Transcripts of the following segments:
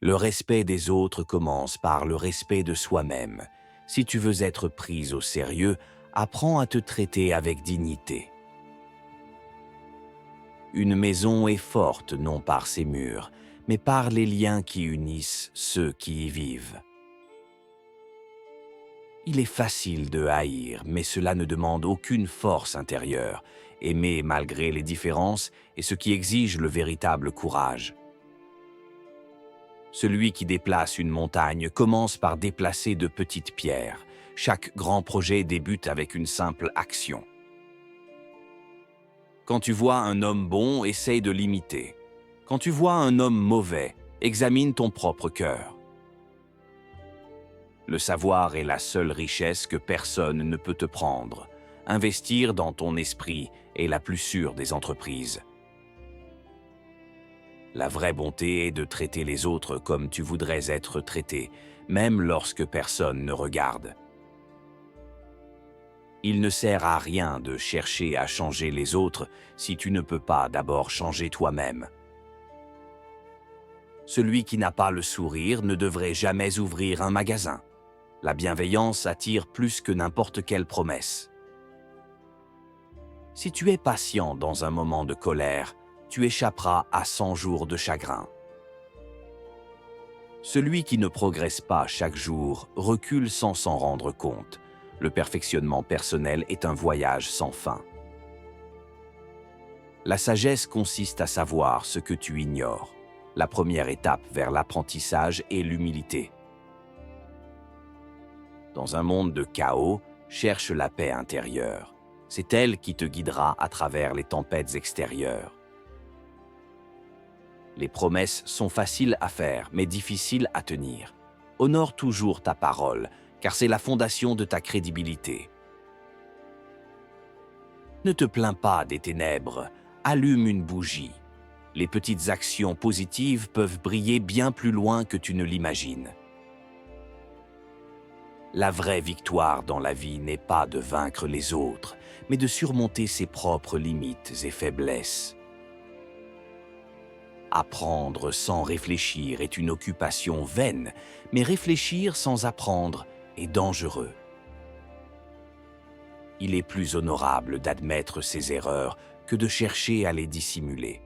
Le respect des autres commence par le respect de soi-même. Si tu veux être prise au sérieux, apprends à te traiter avec dignité. Une maison est forte non par ses murs, mais par les liens qui unissent ceux qui y vivent. Il est facile de haïr, mais cela ne demande aucune force intérieure. Aimer malgré les différences est ce qui exige le véritable courage. Celui qui déplace une montagne commence par déplacer de petites pierres. Chaque grand projet débute avec une simple action. Quand tu vois un homme bon, essaye de l'imiter. Quand tu vois un homme mauvais, examine ton propre cœur. Le savoir est la seule richesse que personne ne peut te prendre. Investir dans ton esprit est la plus sûre des entreprises. La vraie bonté est de traiter les autres comme tu voudrais être traité, même lorsque personne ne regarde. Il ne sert à rien de chercher à changer les autres si tu ne peux pas d'abord changer toi-même. Celui qui n'a pas le sourire ne devrait jamais ouvrir un magasin. La bienveillance attire plus que n'importe quelle promesse. Si tu es patient dans un moment de colère, tu échapperas à 100 jours de chagrin. Celui qui ne progresse pas chaque jour recule sans s'en rendre compte. Le perfectionnement personnel est un voyage sans fin. La sagesse consiste à savoir ce que tu ignores. La première étape vers l'apprentissage est l'humilité. Dans un monde de chaos, cherche la paix intérieure. C'est elle qui te guidera à travers les tempêtes extérieures. Les promesses sont faciles à faire, mais difficiles à tenir. Honore toujours ta parole, car c'est la fondation de ta crédibilité. Ne te plains pas des ténèbres, allume une bougie. Les petites actions positives peuvent briller bien plus loin que tu ne l'imagines. La vraie victoire dans la vie n'est pas de vaincre les autres, mais de surmonter ses propres limites et faiblesses. Apprendre sans réfléchir est une occupation vaine, mais réfléchir sans apprendre est dangereux. Il est plus honorable d'admettre ses erreurs que de chercher à les dissimuler.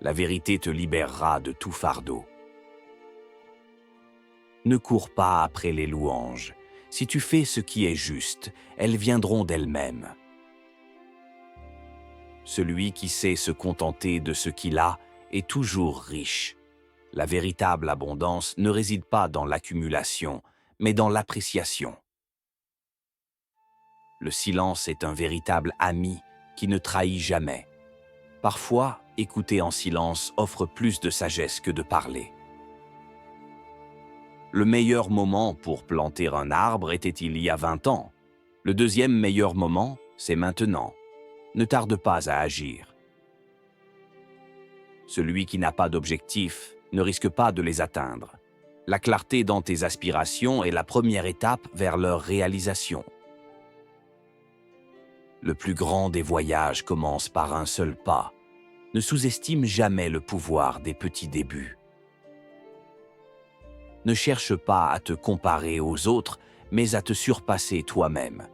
La vérité te libérera de tout fardeau. Ne cours pas après les louanges. Si tu fais ce qui est juste, elles viendront d'elles-mêmes. Celui qui sait se contenter de ce qu'il a est toujours riche. La véritable abondance ne réside pas dans l'accumulation, mais dans l'appréciation. Le silence est un véritable ami qui ne trahit jamais. Parfois, écouter en silence offre plus de sagesse que de parler. Le meilleur moment pour planter un arbre était il y a 20 ans. Le deuxième meilleur moment, c'est maintenant. Ne tarde pas à agir. Celui qui n'a pas d'objectif ne risque pas de les atteindre. La clarté dans tes aspirations est la première étape vers leur réalisation. Le plus grand des voyages commence par un seul pas. Ne sous-estime jamais le pouvoir des petits débuts. Ne cherche pas à te comparer aux autres, mais à te surpasser toi-même.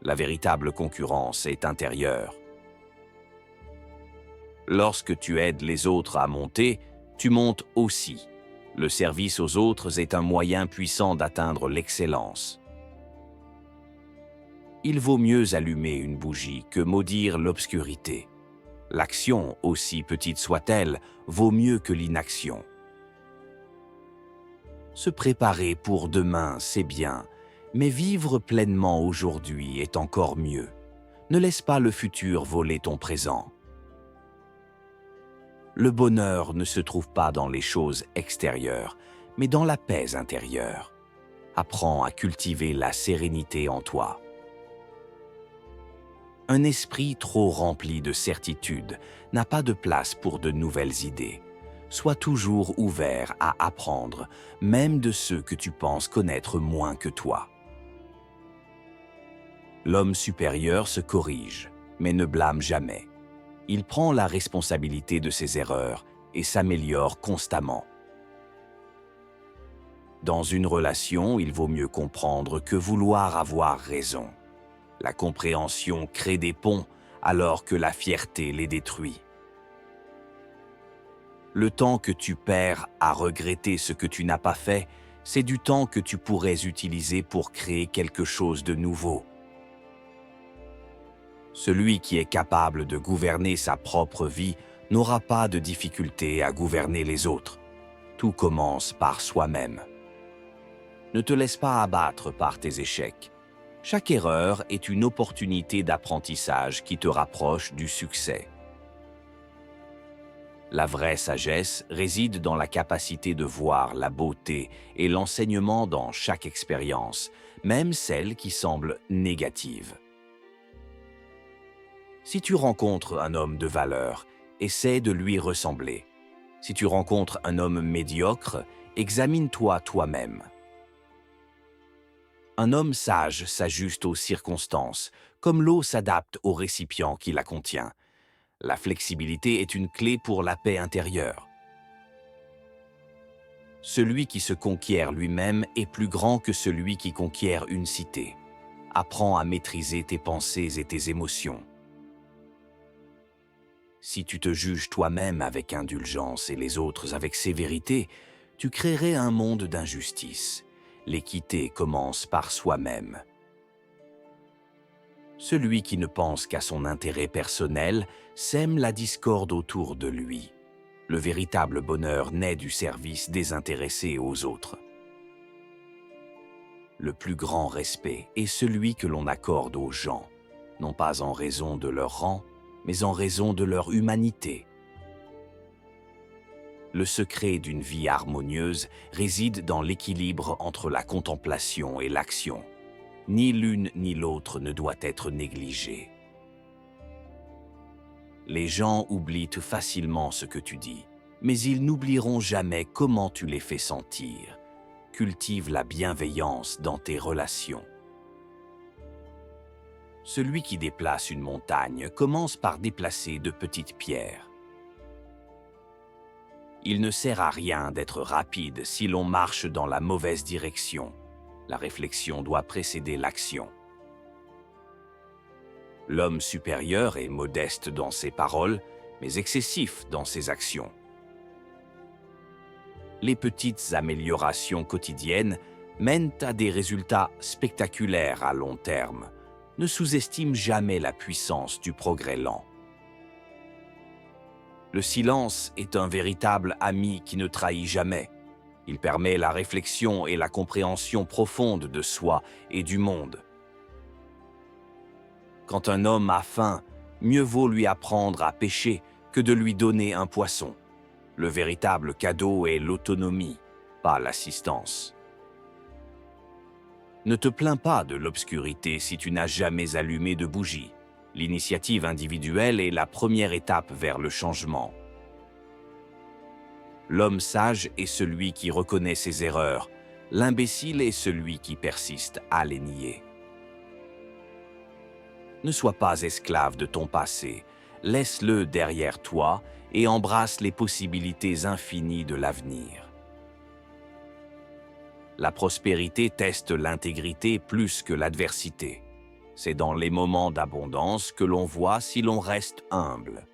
La véritable concurrence est intérieure. Lorsque tu aides les autres à monter, tu montes aussi. Le service aux autres est un moyen puissant d'atteindre l'excellence. Il vaut mieux allumer une bougie que maudire l'obscurité. L'action, aussi petite soit-elle, vaut mieux que l'inaction. Se préparer pour demain, c'est bien, mais vivre pleinement aujourd'hui est encore mieux. Ne laisse pas le futur voler ton présent. Le bonheur ne se trouve pas dans les choses extérieures, mais dans la paix intérieure. Apprends à cultiver la sérénité en toi. Un esprit trop rempli de certitude n'a pas de place pour de nouvelles idées. Sois toujours ouvert à apprendre, même de ceux que tu penses connaître moins que toi. L'homme supérieur se corrige, mais ne blâme jamais. Il prend la responsabilité de ses erreurs et s'améliore constamment. Dans une relation, il vaut mieux comprendre que vouloir avoir raison. La compréhension crée des ponts alors que la fierté les détruit. Le temps que tu perds à regretter ce que tu n'as pas fait, c'est du temps que tu pourrais utiliser pour créer quelque chose de nouveau. Celui qui est capable de gouverner sa propre vie n'aura pas de difficulté à gouverner les autres. Tout commence par soi-même. Ne te laisse pas abattre par tes échecs. Chaque erreur est une opportunité d'apprentissage qui te rapproche du succès. La vraie sagesse réside dans la capacité de voir la beauté et l'enseignement dans chaque expérience, même celle qui semble négative. Si tu rencontres un homme de valeur, essaie de lui ressembler. Si tu rencontres un homme médiocre, examine-toi toi-même. Un homme sage s'ajuste aux circonstances, comme l'eau s'adapte au récipient qui la contient. La flexibilité est une clé pour la paix intérieure. Celui qui se conquiert lui-même est plus grand que celui qui conquiert une cité. Apprends à maîtriser tes pensées et tes émotions. Si tu te juges toi-même avec indulgence et les autres avec sévérité, tu créerais un monde d'injustice. L'équité commence par soi-même. Celui qui ne pense qu'à son intérêt personnel sème la discorde autour de lui. Le véritable bonheur naît du service désintéressé aux autres. Le plus grand respect est celui que l'on accorde aux gens, non pas en raison de leur rang, mais en raison de leur humanité. Le secret d'une vie harmonieuse réside dans l'équilibre entre la contemplation et l'action. Ni l'une ni l'autre ne doit être négligée. Les gens oublient facilement ce que tu dis, mais ils n'oublieront jamais comment tu les fais sentir. Cultive la bienveillance dans tes relations. Celui qui déplace une montagne commence par déplacer de petites pierres. Il ne sert à rien d'être rapide si l'on marche dans la mauvaise direction. La réflexion doit précéder l'action. L'homme supérieur est modeste dans ses paroles, mais excessif dans ses actions. Les petites améliorations quotidiennes mènent à des résultats spectaculaires à long terme. Ne sous-estime jamais la puissance du progrès lent. Le silence est un véritable ami qui ne trahit jamais. Il permet la réflexion et la compréhension profonde de soi et du monde. Quand un homme a faim, mieux vaut lui apprendre à pêcher que de lui donner un poisson. Le véritable cadeau est l'autonomie, pas l'assistance. Ne te plains pas de l'obscurité si tu n'as jamais allumé de bougie. L'initiative individuelle est la première étape vers le changement. L'homme sage est celui qui reconnaît ses erreurs. L'imbécile est celui qui persiste à les nier. Ne sois pas esclave de ton passé. Laisse-le derrière toi et embrasse les possibilités infinies de l'avenir. La prospérité teste l'intégrité plus que l'adversité. C'est dans les moments d'abondance que l'on voit si l'on reste humble.